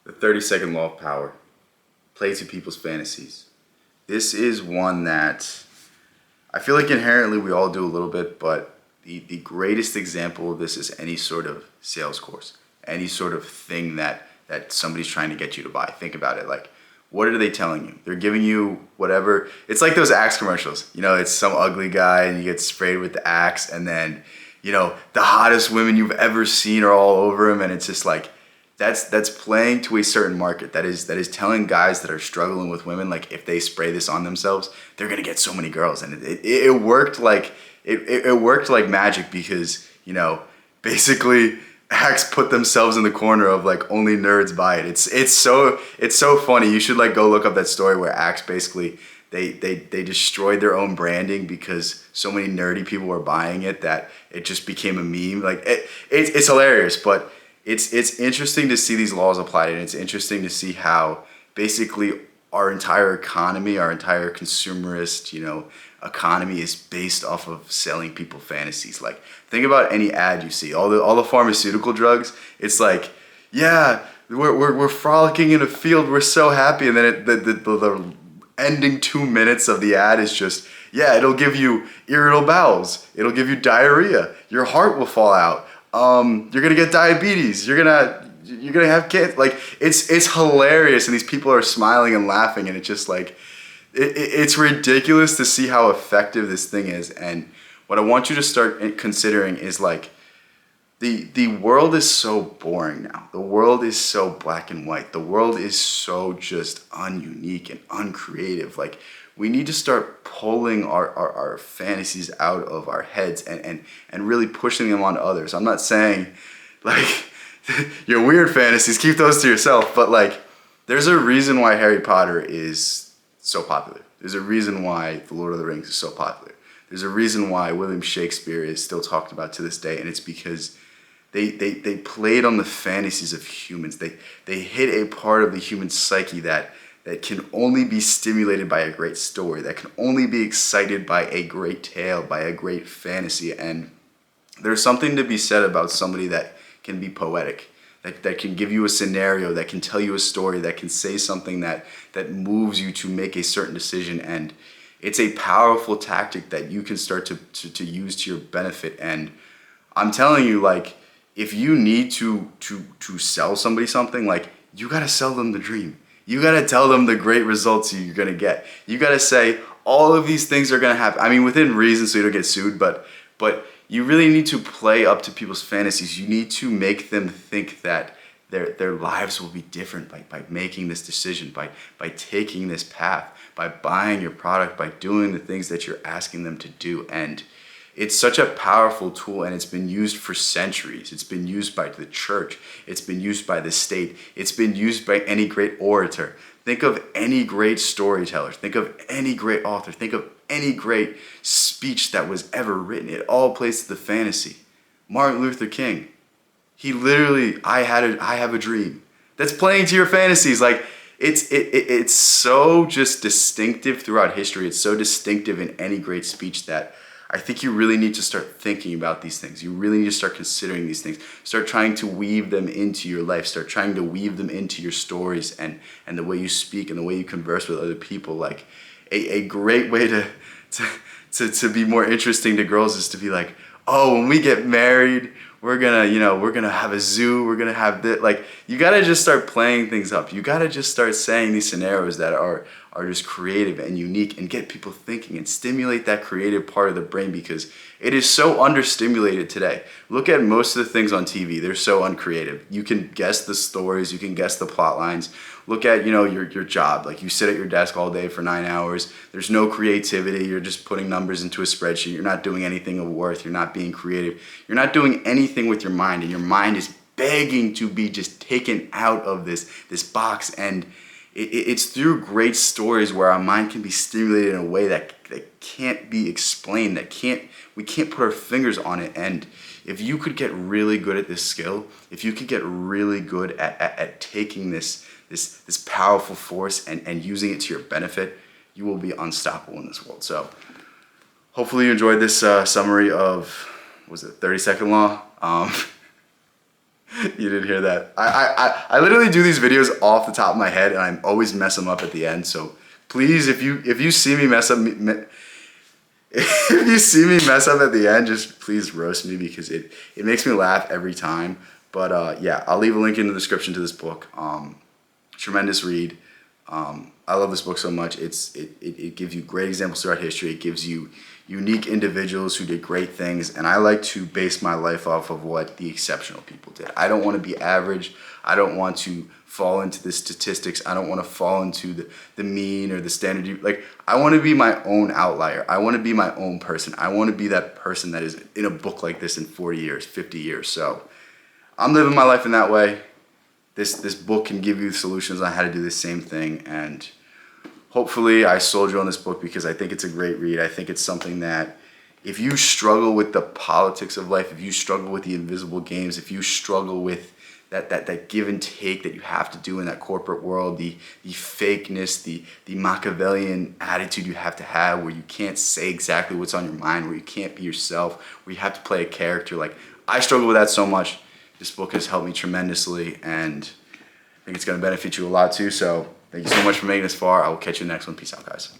The 30-second law of power. Play to people's fantasies. This is one that I feel like inherently we all do a little bit, but the greatest example of this is any sort of sales course, any sort of thing that somebody's trying to get you to buy. Think about it. Like, what are they telling you? They're giving you whatever. It's like those Axe commercials. You know, it's some ugly guy and you get sprayed with the Axe, and then, you know, the hottest women you've ever seen are all over him, and it's just like, that's playing to a certain market. That is telling guys that are struggling with women, like, if they spray this on themselves, they're gonna get so many girls. And it worked like it worked like magic, because, you know, basically Axe put themselves in the corner of like only nerds buy it. It's so funny. You should like go look up that story where Axe basically they destroyed their own branding because so many nerdy people were buying it that it just became a meme. Like it's hilarious, but it's interesting to see these laws applied, and it's interesting to see how basically our entire economy, our entire consumerist, you know, economy is based off of selling people fantasies. Like, think about any ad you see, all the pharmaceutical drugs. It's like, yeah, we're frolicking in a field, we're so happy, and then the ending 2 minutes of the ad is just, yeah, it'll give you irritable bowels, it'll give you diarrhea, your heart will fall out. You're gonna get diabetes. You're gonna have kids. Like, it's hilarious, and these people are smiling and laughing, and it's just like, it's ridiculous to see how effective this thing is. And what I want you to start considering is like, the world is so boring now. The world is so black and white. The world is so just ununique and uncreative. Like, we need to start pulling our fantasies out of our heads and really pushing them on others. I'm not saying, like, your weird fantasies, keep those to yourself, but like, there's a reason why Harry Potter is so popular. There's a reason why The Lord of the Rings is so popular. There's a reason why William Shakespeare is still talked about to this day, and it's because they played on the fantasies of humans. They hit a part of the human psyche that can only be stimulated by a great story, that can only be excited by a great tale, by a great fantasy. And there's something to be said about somebody that can be poetic, that can give you a scenario, that can tell you a story, that can say something that moves you to make a certain decision. And it's a powerful tactic that you can start to use to your benefit. And I'm telling you, like, if you need to sell somebody something, like, you gotta sell them the dream. You gotta tell them the great results you're gonna get. You gotta say all of these things are gonna happen. I mean, within reason, so you don't get sued, but you really need to play up to people's fantasies. You need to make them think that their lives will be different by making this decision, by taking this path, by buying your product, by doing the things that you're asking them to do. And it's such a powerful tool, and it's been used for centuries. It's been used by the church. It's been used by the state. It's been used by any great orator. Think of any great storyteller. Think of any great author. Think of any great speech that was ever written. It all plays to the fantasy. Martin Luther King, he literally, I have a dream. That's playing to your fantasies. Like, it's so just distinctive throughout history. It's so distinctive in any great speech that I think you really need to start thinking about these things. You really need to start considering these things. Start trying to weave them into your life. Start trying to weave them into your stories and the way you speak and the way you converse with other people. Like, a great way to be more interesting to girls is to be like, oh, when we get married, we're gonna have a zoo, we're gonna have this. Like, you gotta just start playing things up. You gotta just start saying these scenarios that are just creative and unique, and get people thinking and stimulate that creative part of the brain, because it is so understimulated today. Look at most of the things on TV, they're so uncreative. You can guess the stories, you can guess the plot lines. Look at, your job. Like, you sit at your desk all day for 9 hours. There's no creativity. You're just putting numbers into a spreadsheet. You're not doing anything of worth. You're not being creative. You're not doing anything with your mind, and your mind is begging to be just taken out of this box. And it's through great stories where our mind can be stimulated in a way that can't be explained, we can't put our fingers on it. And if you could get really good at this skill, if you could get really good at taking this powerful force and using it to your benefit, you will be unstoppable in this world. So hopefully you enjoyed this summary of, was it 30-second law? You didn't hear that. I literally do these videos off the top of my head, and I always mess them up at the end. So please, if you see me mess up, if you see me mess up at the end, just please roast me because it makes me laugh every time. But yeah, I'll leave a link in the description to this book. Tremendous read. I love this book so much. It gives you great examples throughout history. It gives you unique individuals who did great things, and I like to base my life off of what the exceptional people did. I don't want to be average. I don't want to fall into the statistics. I don't want to fall into the mean or the standard. Like, I want to be my own outlier. I want to be my own person. I want to be that person that is in a book like this in 40 years, 50 years. So I'm living my life in that way. This book can give you solutions on how to do the same thing, and hopefully I sold you on this book because I think it's a great read. I think it's something that if you struggle with the politics of life, if you struggle with the invisible games, if you struggle with that give and take that you have to do in that corporate world, the fakeness, the Machiavellian attitude you have to have where you can't say exactly what's on your mind, where you can't be yourself, where you have to play a character. Like, I struggle with that so much. This book has helped me tremendously, and I think it's going to benefit you a lot too. So thank you so much for making this far. I will catch you in the next one. Peace out, guys.